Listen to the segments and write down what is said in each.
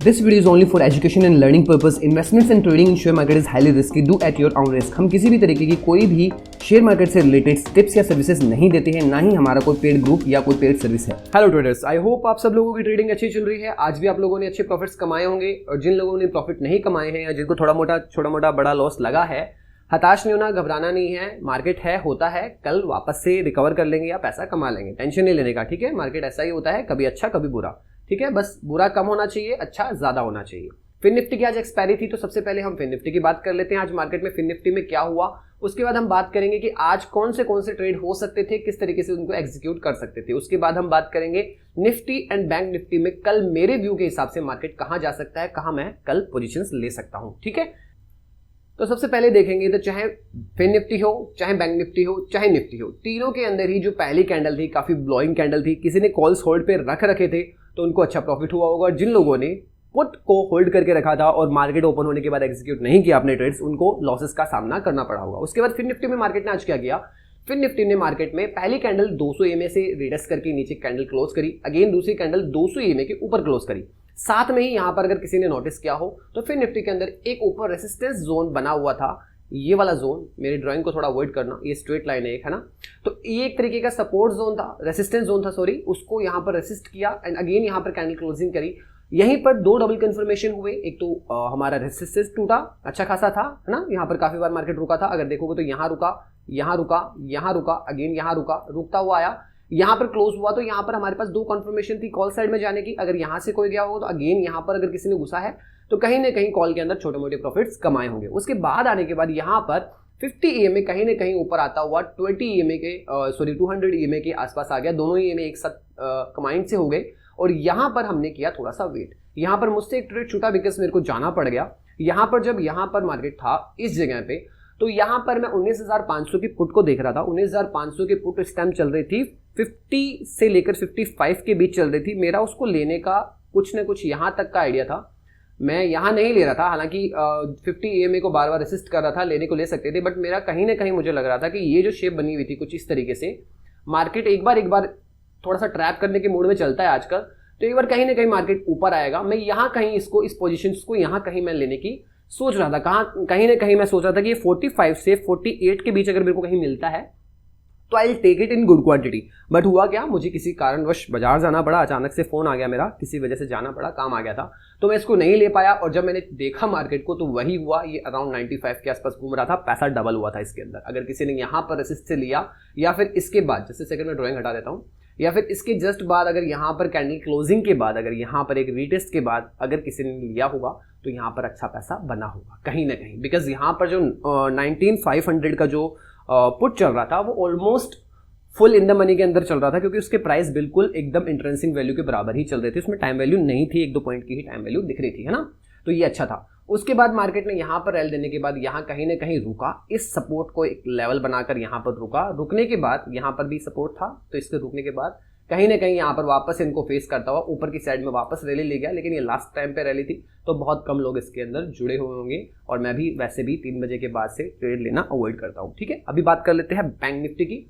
This video is only for education and learning purpose. Investments and trading in share market is highly risky. Do at your own risk. हम किसी भी तरीके की कोई भी share market से related tips या सर्विसेज नहीं देते हैं, ना ही हमारा कोई पेड ग्रुप या कोई पेड सर्विस है। हेलो ट्रेडर्स, आई होप आप सब लोगों की ट्रेडिंग अच्छी चल रही है। आज भी आप लोगों ने अच्छे प्रॉफिट्स कमाए होंगे, और जिन लोगों ने प्रॉफिट नहीं कमाए हैं या जिनको छोटा मोटा बड़ा लॉस लगा है, हताश नहीं होना, घबराना नहीं है। मार्केट है, होता है, कल वापस से रिकवर कर लेंगे या पैसा कमा लेंगे। टेंशन नहीं लेने का, ठीक है। मार्केट ऐसा ही होता है, कभी अच्छा कभी बुरा, ठीक है। बस बुरा कम होना चाहिए, अच्छा ज्यादा होना चाहिए। फिन निफ्टी की आज एक्सपायरी थी, तो सबसे पहले हम फिन निफ्टी की बात कर लेते हैं। आज मार्केट में फिन निफ्टी में क्या हुआ, उसके बाद हम बात करेंगे कि आज कौन से ट्रेड हो सकते थे, किस तरीके से उनको एग्जीक्यूट कर सकते थे। उसके बाद हम बात करेंगे निफ्टी एंड बैंक निफ्टी में कल मेरे व्यू के हिसाब से मार्केट कहां जा सकता है, कहां मैं कल पोजीशंस ले सकता हूं, ठीक है। तो सबसे पहले देखेंगे तो चाहे फिन निफ्टी हो, चाहे बैंक निफ्टी हो, चाहे निफ्टी हो, तीनों के अंदर ही जो पहली कैंडल थी काफी ब्लोइंग कैंडल थी। किसी ने कॉल्स होल्ड पे रख रखे थे तो उनको अच्छा प्रॉफिट हुआ होगा। जिन लोगों ने पुट को होल्ड करके रखा था और मार्केट ओपन होने के बाद एग्जीक्यूट नहीं किया अपने ट्रेड्स, उनको लॉसेस का सामना करना पड़ा होगा। उसके बाद फिन निफ्टी में मार्केट ने आज क्या किया, फिन निफ्टी ने मार्केट में पहली कैंडल 200 EMA से रिटेस्ट करके नीचे कैंडल क्लोज करी, अगेन दूसरी कैंडल 200 EMA के ऊपर क्लोज करी। साथ में ही यहां पर अगर किसी ने नोटिस किया हो तो फिन निफ्टी के अंदर एक ऊपर रेसिस्टेंस जोन बना हुआ था। ये वाला जोन, मेरी ड्राइंग को थोड़ा अवॉइड करना, ये स्ट्रेट लाइन है एक, है ना। तो ये एक तरीके का सपोर्ट जोन था, रेसिस्टेंस जोन था, सॉरी। उसको यहां पर रेसिस्ट किया एंड अगेन यहां पर कैंडल क्लोजिंग करी। यहीं पर दो डबल कंफर्मेशन हुए। एक तो हमारा रेसिस्टेंस टूटा, अच्छा खासा था, है ना। यहाँ पर काफी बार मार्केट रुका था, अगर देखोगे तो यहाँ रुका, यहाँ रुका, यहाँ रुका, अगेन यहाँ रुका, रुकता हुआ आया, यहाँ पर क्लोज हुआ। तो यहाँ पर हमारे पास दो कंफर्मेशन थी कॉल साइड में जाने की। अगर यहाँ से कोई गया हो तो अगेन यहाँ पर अगर किसी ने घुसा है तो कहीं ना कहीं कॉल के अंदर छोटे मोटे प्रॉफिट्स कमाए होंगे। उसके बाद आने के बाद यहाँ पर 50 EMA कहीं ना कहीं ऊपर आता हुआ 200 EMA के आसपास आ गया। दोनों EMA एक साथ कमाइंड से हो गए और यहाँ पर हमने किया थोड़ा सा वेट। यहाँ पर मुझसे एक ट्रेड छूटा बिकॉज मेरे को जाना पड़ गया। यहाँ पर जब यहाँ पर मार्केट था इस जगह पे, तो यहाँ पर मैं 19,500 की पुट को देख रहा था। 19,500 की पुट इस टाइम चल रही थी 50 से लेकर 55 के बीच चल रही थी। मेरा उसको लेने का कुछ ना कुछ यहाँ तक का आइडिया था। मैं यहाँ नहीं ले रहा था, हालांकि 50 EMA को बार बार रेसिस्ट कर रहा था, लेने को ले सकते थे, बट मेरा कहीं ना कहीं मुझे लग रहा था कि ये जो शेप बनी हुई थी कुछ इस तरीके से, मार्केट एक बार थोड़ा सा ट्रैप करने के मूड में चलता है आजकल, तो एक बार कहीं ना कहीं मार्केट ऊपर आएगा। मैं यहाँ कहीं इसको, इस पोजीशन को यहाँ कहीं मैं लेने की सोच रहा था। कहीं ना कहीं मैं सोच रहा था कि ये 45 से 48 के बीच अगर मेरे को कहीं मिलता है तो I will take it in good quantity. But हुआ क्या, मुझे किसी कारणवश बाजार जाना पड़ा, अचानक से फोन आ गया मेरा, किसी वजह से जाना पड़ा, काम आ गया था, तो मैं इसको नहीं ले पाया। और जब मैंने देखा मार्केट को तो वही हुआ, ये अराउंड 95 के आसपास घूम रहा था, पैसा डबल हुआ था इसके अंदर। अगर किसी ने यहाँ पर रेसिस्ट से लिया या फिर इसके बाद, जैसे सेकंड में ड्राइंग हटा देता हूँ, या फिर इसके जस्ट बाद अगर यहाँ पर कैंडल क्लोजिंग के बाद, अगर यहाँ पर एक रीटेस्ट के बाद अगर किसी ने लिया होगा तो यहाँ पर अच्छा पैसा बना होगा कहीं ना कहीं। बिकॉज यहाँ पर जो 19,500 का जो पुट चल रहा था वो almost full in the money के अंदर चल रहा था, क्योंकि उसके प्राइस बिल्कुल एकदम इंट्रेंसिंग वैल्यू के बराबर ही चल रहे थे। उसमें टाइम वैल्यू नहीं थी, 1-2 पॉइंट की ही टाइम वैल्यू दिख रही थी, है ना। तो ये अच्छा था। उसके बाद मार्केट ने यहाँ पर रैल देने के बाद यहाँ कहीं ना कहीं रुका, इस सपोर्ट को एक लेवल बनाकर यहाँ पर रुका। रुकने के बाद यहाँ पर भी सपोर्ट था, तो इसके रुकने के बाद कहीं ना कहीं यहाँ पर वापस इनको फेस करता हुआ ऊपर की साइड में वापस रैली ले गया। लेकिन ये लास्ट टाइम पे रैली थी तो बहुत कम लोग इसके अंदर जुड़े हुए होंगे, और मैं भी वैसे भी 3 बजे के बाद से ट्रेड लेना अवॉइड करता हूँ, ठीक है। अभी बात कर लेते हैं बैंक निफ्टी की।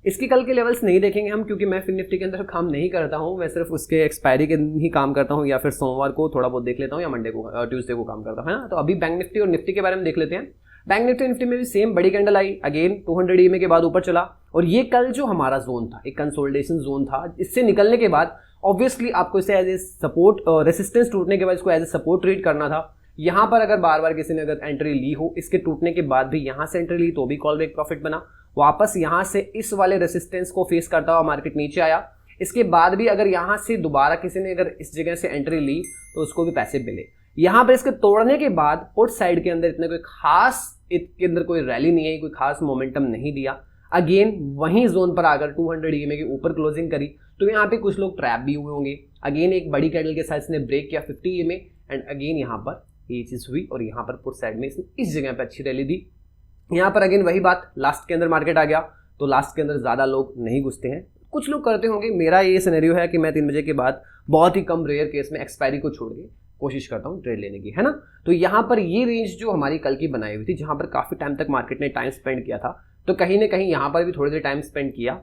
इसकी कल के लेवल्स नहीं देखेंगे हम, क्योंकि मैं फिन निफ्टी के अंदर काम नहीं करता हूँ। मैं सिर्फ उसके एक्सपायरी के दिन ही काम करता हूँ, या फिर सोमवार को थोड़ा बहुत देख लेता हूँ, या मंडे को, ट्यूसडे को काम करता हूँ, है ना। तो अभी बैंक निफ्टी और निफ्टी के बारे में देख लेते हैं। बैंक निफ्टी में भी सेम बड़ी कैंडल आई, अगेन 200 EMA के बाद ऊपर चला, और ये कल जो हमारा जोन था, एक कंसोलिडेशन जोन था, इससे निकलने के बाद ऑब्वियसली आपको इसे एज ए सपोर्ट, रेसिस्टेंस टूटने के बाद इसको एज ए सपोर्ट ट्रीट करना था। यहाँ पर अगर बार बार किसी ने अगर एंट्री ली हो, इसके टूटने के बाद भी यहाँ से एंट्री ली तो भी कॉल बैक प्रॉफिट बना। वापस यहाँ से इस वाले रेसिस्टेंस को फेस करता हुआ मार्केट नीचे आया। इसके बाद भी अगर यहाँ से दोबारा किसी ने अगर इस जगह से एंट्री ली तो उसको भी पैसे मिले। यहाँ पर इसके तोड़ने के बाद पुट साइड के अंदर इतना कोई खास, इसके अंदर कोई रैली नहीं है, कोई खास मोमेंटम नहीं दिया। अगेन वहीं जोन पर आकर 200 EMA के ऊपर क्लोजिंग करी, तो यहाँ पे कुछ लोग ट्रैप भी हुए होंगे। अगेन एक बड़ी कैंडल के साथ इसने ब्रेक किया 50 EMA, एंड अगेन यहाँ पर ये चीज हुई, और यहाँ पर पुट साइड में इसने इस जगह पे अच्छी रैली दी। यहाँ पर अगेन वही बात, लास्ट के अंदर मार्केट आ गया तो लास्ट के अंदर ज्यादा लोग नहीं घुसते हैं, कुछ लोग करते होंगे। मेरा ये सिनेरियो है कि मैं 3 बजे के बाद बहुत ही कम रेयर केस में एक्सपायरी को छोड़ के कोशिश करता हूँ ट्रेड लेने की, है ना। तो यहाँ पर ये रेंज जो हमारी कल की बनाई हुई थी, जहां पर काफी टाइम तक मार्केट ने टाइम स्पेंड किया था, तो कहीं ना कहीं यहाँ पर भी थोड़ी देर टाइम स्पेंड किया,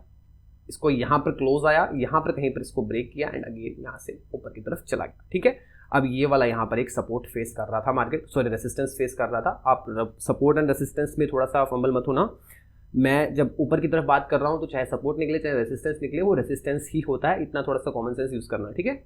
इसको यहाँ पर क्लोज आया, यहाँ पर कहीं पर इसको ब्रेक किया, एंड अगेन यहाँ से ऊपर की तरफ चला गया, ठीक है। अब ये वाला यहाँ पर एक सपोर्ट फेस कर रहा था मार्केट, सॉरी रेसिस्टेंस फेस कर रहा था। आप सपोर्ट एंड रेसिस्टेंस में थोड़ा सा फंबल मत होना, मैं जब ऊपर की तरफ बात कर रहा हूँ तो चाहे सपोर्ट निकले चाहे रेसिस्टेंस निकले, वो रेसिस्टेंस ही होता है, इतना थोड़ा सा कॉमन सेंस यूज करना है, ठीक है।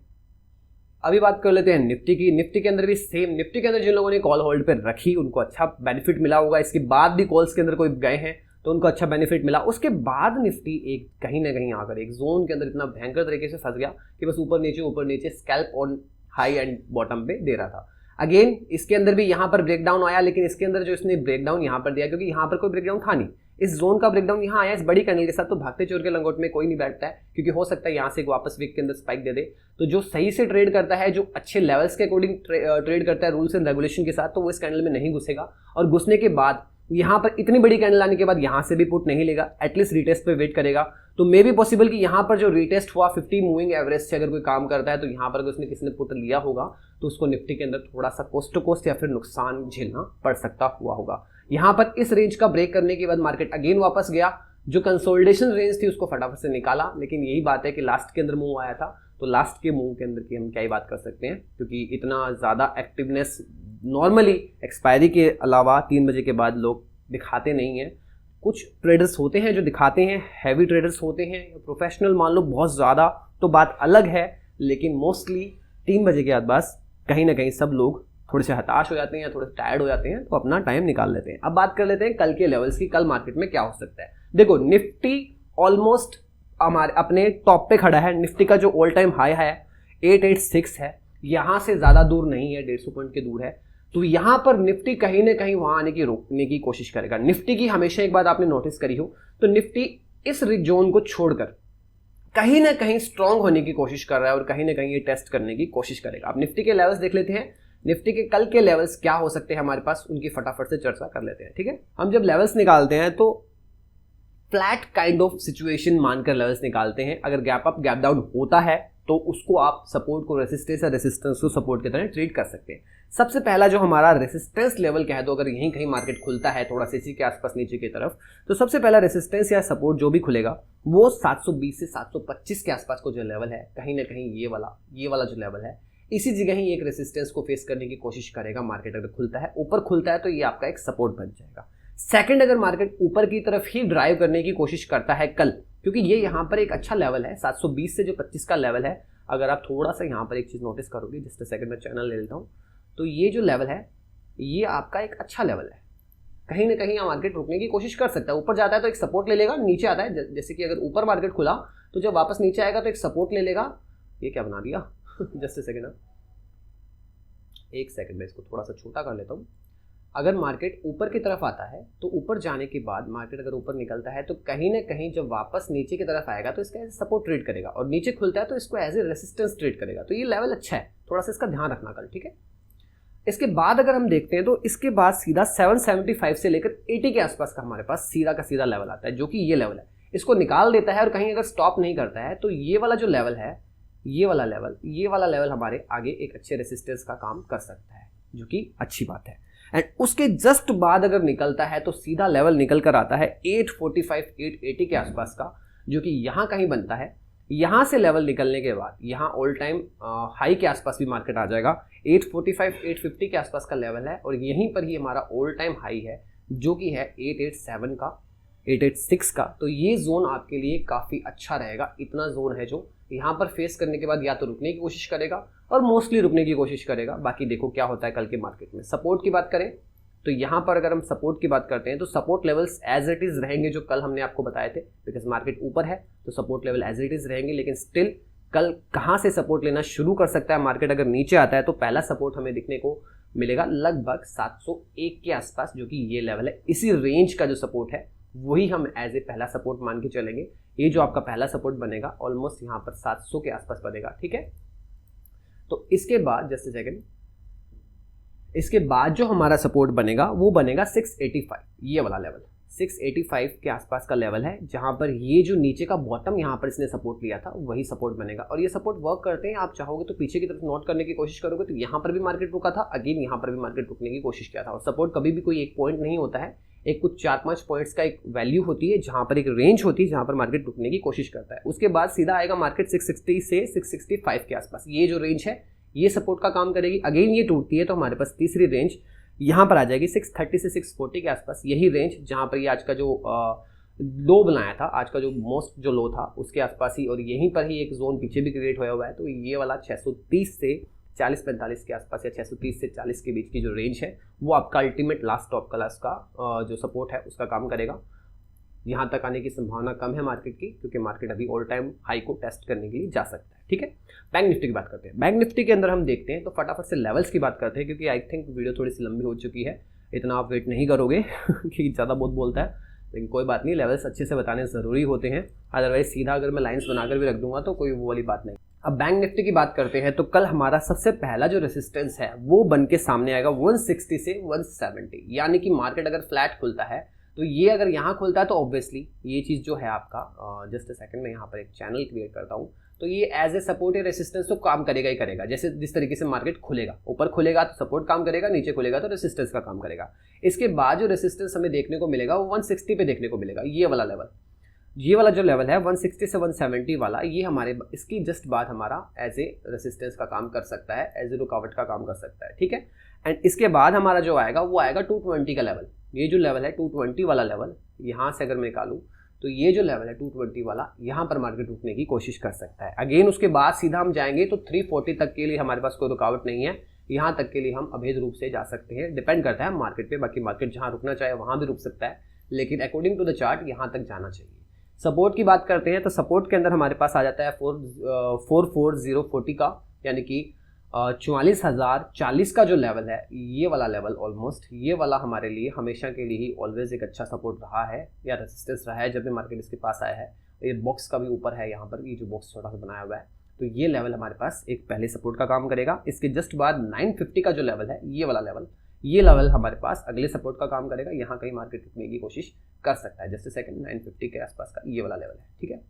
अभी बात कर लेते हैं निफ्टी की। निफ्टी के अंदर भी सेम, निफ्टी के अंदर जिन लोगों ने कॉल होल्ड पे रखी उनको अच्छा बेनिफिट मिला होगा, इसके बाद भी कॉल्स के अंदर कोई गए हैं तो उनको अच्छा बेनिफिट मिला। उसके बाद निफ्टी एक कहीं ना कहीं आकर एक जोन के अंदर इतना भयंकर तरीके से फंस गया कि बस ऊपर नीचे scalp on high and bottom पे दे रहा था। अगेन इसके अंदर भी यहाँ पर ब्रेकडाउन आया, लेकिन इसके अंदर जो इसने ब्रेकडाउन यहाँ पर दिया, क्योंकि यहाँ पर कोई ब्रेकडाउन था नहीं, इस जोन का ब्रेकडाउन यहाँ आया इस बड़ी कैंडल के साथ, तो भागते चोर के लंगोट में कोई नहीं बैठता है, क्योंकि हो सकता है यहाँ से वापस वीक के अंदर स्पाइक दे दे। तो जो सही से ट्रेड करता है, जो अच्छे लेवल्स के अकॉर्डिंग ट्रेड करता है रूल्स एंड रेगुलेशन के साथ, तो वो इस कैंडल में नहीं घुसेगा, और घुसने के बाद यहाँ पर इतनी बड़ी कैंडल आने के बाद यहाँ से भी पुट नहीं लेगा, एटलीस्ट रिटेस्ट पे वेट करेगा। तो मे भी पॉसिबल कि यहाँ पर जो रिटेस्ट हुआ 50 मूविंग एवरेज से अगर कोई काम करता है, तो यहाँ पर अगर उसने किसी ने पुट लिया होगा तो उसको निफ्टी के अंदर थोड़ा सा कोस्ट टू कोस्ट या फिर नुकसान झेलना पड़ सकता हुआ होगा। यहाँ पर इस रेंज का ब्रेक करने के बाद मार्केट अगेन वापस गया, जो कंसोलिडेशन रेंज थी उसको फटाफट से निकाला। लेकिन यही बात है कि लास्ट के अंदर मूव आया था, तो लास्ट के मूव के अंदर की हम क्या ही बात कर सकते हैं, क्योंकि इतना ज़्यादा एक्टिवनेस नॉर्मली एक्सपायरी के अलावा 3 बजे के बाद लोग दिखाते नहीं हैं। कुछ ट्रेडर्स होते हैं जो दिखाते हैं, हैवी ट्रेडर्स होते हैं, प्रोफेशनल मान लो बहुत ज़्यादा तो बात अलग है, लेकिन मोस्टली 3 बजे के आसपास कहीं ना कहीं सब लोग थोड़े से हताश हो जाते हैं या थोड़े टायर्ड हो जाते हैं, तो अपना टाइम निकाल लेते हैं। अब बात कर लेते हैं कल के लेवल्स की, कल मार्केट में क्या हो सकता है। देखो निफ्टी ऑलमोस्ट हमारे अपने टॉप पे खड़ा है, निफ्टी का जो ऑल टाइम हाई है 886 है, यहाँ से ज़्यादा दूर नहीं है, 150 पॉइंट के दूर है। तो यहाँ पर निफ्टी कहीं ना कहीं वहाँ आने की रोकने की कोशिश करेगा। निफ्टी की हमेशा एक बात आपने नोटिस करी हो, तो निफ्टी इस जोन को छोड़कर कहीं ना कहीं स्ट्रांग होने की कोशिश कर रहा है और कहीं ना कहीं ये टेस्ट करने की कोशिश करेगा। अब निफ्टी के लेवल्स देख लेते हैं, निफ्टी के कल के लेवल्स क्या हो सकते हैं हमारे पास, उनकी फटाफट से चर्चा कर लेते हैं, ठीक है। हम जब लेवल्स निकालते हैं तो फ्लैट काइंड ऑफ सिचुएशन मानकर लेवल्स निकालते हैं। अगर गैप अप गैप डाउन होता है तो उसको आप सपोर्ट को रेसिस्टेंस या रेसिस्टेंस को सपोर्ट की तरह ट्रीट कर सकते हैं। सबसे पहला जो हमारा रेसिस्टेंस लेवल कह दो, अगर यहीं कहीं मार्केट खुलता है थोड़ा सा इसी के आसपास नीचे की तरफ, तो सबसे पहला रेसिस्टेंस या सपोर्ट जो भी खुलेगा वो 720 से 725 के आसपास को जो लेवल है, कहीं ना कहीं ये वाला जो लेवल है, इसी जगह ही एक रेसिस्टेंस को फेस करने की कोशिश करेगा। मार्केट अगर खुलता है, ऊपर खुलता है, तो ये आपका एक सपोर्ट बन जाएगा। सेकंड, अगर मार्केट ऊपर की तरफ ही ड्राइव करने की कोशिश करता है कल, क्योंकि ये यहाँ पर एक अच्छा लेवल है 720 से जो 25 का लेवल है, अगर आप थोड़ा सा यहाँ पर एक चीज़ नोटिस करोगे, जस्ट सेकंड में चैनल ले लेता हूँ, तो ये जो लेवल है ये आपका एक अच्छा लेवल है। कहीं ना कहीं मार्केट रुकने की कोशिश कर सकता है, ऊपर जाता है तो एक सपोर्ट ले लेगा, नीचे आता है जैसे कि अगर ऊपर मार्केट खुला तो जब वापस नीचे आएगा तो एक सपोर्ट ले लेगा। ये क्या बना दिया जस्ट सेकंड, एक सेकंड में इसको थोड़ा सा छोटा कर लेता हूँ। अगर मार्केट ऊपर की तरफ आता है तो ऊपर जाने के बाद मार्केट अगर ऊपर निकलता है तो कहीं ना कहीं जब वापस नीचे की तरफ आएगा तो इसका एज सपोर्ट ट्रेड करेगा, और नीचे खुलता है तो इसको एज ए रेसिस्टेंस ट्रेड करेगा। तो ये लेवल अच्छा है, थोड़ा सा इसका ध्यान रखना कल, ठीक है। इसके बाद अगर हम देखते हैं तो इसके बाद सीधा 775 से लेकर 80 के आसपास का हमारे पास सीधा का सीधा लेवल आता है, जो कि ये लेवल है। इसको निकाल देता है और कहीं अगर स्टॉप नहीं करता है तो ये वाला जो लेवल है, ये वाला लेवल हमारे आगे एक अच्छे रेसिस्टेंस का काम कर सकता है, जो कि अच्छी बात है। एंड उसके जस्ट बाद अगर निकलता है तो सीधा लेवल निकल कर आता है 845 880 के आसपास का, जो कि यहाँ कहीं बनता है। यहाँ से लेवल निकलने के बाद यहाँ ऑल टाइम हाई के आसपास भी मार्केट आ जाएगा, 845 850 के आसपास का लेवल है, और यहीं पर ही हमारा ऑल टाइम हाई है जो कि है 887 का 886 का। तो ये जोन आपके लिए काफ़ी अच्छा रहेगा। इतना जोन है जो यहाँ पर फेस करने के बाद या तो रुकने की कोशिश करेगा और मोस्टली रुकने की कोशिश करेगा। बाकी देखो क्या होता है कल के मार्केट में। सपोर्ट की बात करें तो यहाँ पर अगर हम सपोर्ट की बात करते हैं तो support levels as it is रहेंगे जो कल हमने आपको बताए थे, बिकॉज मार्केट ऊपर है तो support level as it is रहेंगे। लेकिन स्टिल कल कहाँ से सपोर्ट लेना शुरू कर सकता है मार्केट, अगर नीचे आता है तो पहला सपोर्ट हमें दिखने को मिलेगा लगभग 701 के आसपास, जो कि ये लेवल है। इसी रेंज का जो सपोर्ट है वही हम एज ए पहला सपोर्ट मान के चलेंगे। ये जो आपका पहला सपोर्ट बनेगा ऑलमोस्ट यहाँ पर 700 के आसपास बनेगा, ठीक है। तो इसके बाद जस्ट सेकंड, इसके बाद जो हमारा सपोर्ट बनेगा वो बनेगा 685, ये वाला लेवल 685 के आसपास का लेवल है, जहां पर ये जो नीचे का बॉटम यहाँ पर इसने सपोर्ट लिया था वही सपोर्ट बनेगा। और ये सपोर्ट वर्क करते हैं, आप चाहोगे तो पीछे की तरफ नोट करने की कोशिश करोगे तो यहाँ पर भी मार्केट रुका था, अगेन यहाँ पर भी मार्केट रुकने की कोशिश किया था। और सपोर्ट कभी भी कोई एक पॉइंट नहीं होता है, एक कुछ 4-5 पॉइंट्स का एक वैल्यू होती है, जहां पर एक रेंज होती है जहां पर मार्केट रुकने की कोशिश करता है। उसके बाद सीधा आएगा मार्केट 660 से 665 के आसपास। ये जो रेंज है ये सपोर्ट का काम करेगी। अगेन ये टूटती है तो हमारे पास तीसरी रेंज यहाँ पर आ जाएगी 630 से 640 के आसपास, यही रेंज जहाँ पर ये आज का जो लो बनाया था, आज का जो मोस्ट जो लो था उसके आसपास ही, और यहीं पर ही एक जोन पीछे भी क्रिएट होया हुआ है। तो ये वाला 630 से 40-45 के आसपास या 630 से 40 के बीच की जो रेंज है वो आपका अल्टीमेट लास्ट टॉप क्लास का जो सपोर्ट है उसका काम करेगा। यहाँ तक आने की संभावना कम है मार्केट की, क्योंकि मार्केट अभी ऑल टाइम हाई को टेस्ट करने के लिए जा सकता है। ठीक है, बैंक निफ्टी की बात करते हैं। बैंक निफ्टी के अंदर हम देखते हैं तो फटाफट से लेवल्स की बात करते हैं, क्योंकि आई थिंक वीडियो थोड़ी सी लंबी हो चुकी है, इतना आप वेट नहीं करोगे क्योंकि ज़्यादा बहुत बोलता है, लेकिन कोई बात नहीं, लेवल्स अच्छे से बताने ज़रूरी होते हैं, अदरवाइज सीधा अगर मैं लाइन्स बनाकर भी रख दूंगा तो कोई वो वाली बात नहीं। अब बैंक निफ्टी की बात करते हैं तो कल हमारा सबसे पहला जो रेसिस्टेंस है वो बन के सामने आएगा 160 से 170, यानी कि मार्केट अगर फ्लैट खुलता है तो ये अगर यहाँ खुलता है तो ऑब्वियसली ये चीज़ जो है आपका जस्ट अ सेकंड में यहाँ पर एक चैनल क्रिएट करता हूँ, तो ये एज ए सपोर्ट या रेसिस्टेंस तो काम करेगा ही करेगा। जैसे जिस तरीके से मार्केट खुलेगा, ऊपर खुलेगा तो सपोर्ट काम करेगा, नीचे खुलेगा तो रेसिस्टेंस का काम करेगा। इसके बाद जो रेसिस्टेंस हमें देखने को मिलेगा वो 160 पे देखने को मिलेगा, ये वाला लेवल, ये वाला जो लेवल है 160 से 170 वाला, ये हमारे इसकी जस्ट बाद हमारा एज ए रेसिस्टेंस का काम कर सकता है, एज ए रुकावट का काम कर सकता है। ठीक है, एंड इसके बाद हमारा जो आएगा वो आएगा 220 का लेवल। ये जो लेवल है 220 वाला लेवल, यहाँ से अगर मैं निकालूँ तो ये जो लेवल है 220 वाला, यहाँ पर मार्केट रुकने की कोशिश कर सकता है। अगेन उसके बाद सीधा हम जाएंगे तो 340 तक के लिए हमारे पास कोई रुकावट नहीं है, यहाँ तक के लिए हम अभेद रूप से जा सकते हैं। डिपेंड करता है मार्केट पे, बाकी मार्केट जहाँ रुकना चाहे वहाँ भी रुक सकता है, लेकिन अकॉर्डिंग टू द चार्ट यहाँ तक जाना चाहिए। सपोर्ट की बात करते हैं तो सपोर्ट के अंदर हमारे पास आ जाता है 44040 का, यानी कि 44,040 का जो लेवल है, ये वाला लेवल ऑलमोस्ट, ये वाला हमारे लिए हमेशा के लिए ही ऑलवेज एक अच्छा सपोर्ट रहा है या रेजिस्टेंस रहा है जब भी मार्केट इसके पास आया है। ये बॉक्स का भी ऊपर है यहाँ पर, ये जो बॉक्स छोटा सा बनाया हुआ है, तो ये लेवल हमारे पास एक पहले सपोर्ट का काम करेगा। इसके जस्ट बाद 950 का जो लेवल है, ये वाला लेवल, ये लेवल हमारे पास अगले सपोर्ट का काम करेगा। यहाँ कहीं मार्केट रुकने की कोशिश कर सकता है, जैसे सेकंड 950 के आसपास का ये वाला लेवल है। ठीक है,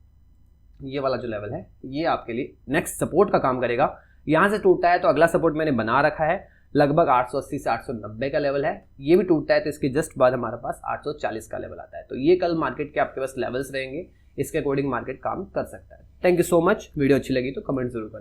ये वाला जो लेवल है ये आपके लिए नेक्स्ट सपोर्ट का काम करेगा। यहाँ से टूटता है तो अगला सपोर्ट मैंने बना रखा है लगभग 880 से 890 का लेवल है। ये भी टूटता है तो इसके जस्ट बाद हमारे पास 840 का लेवल आता है। तो ये कल मार्केट के आपके पास लेवल्स रहेंगे, इसके अकॉर्डिंग मार्केट काम कर सकता है। Thank you so much. Video अच्छी लगी तो कमेंट जरूर करें।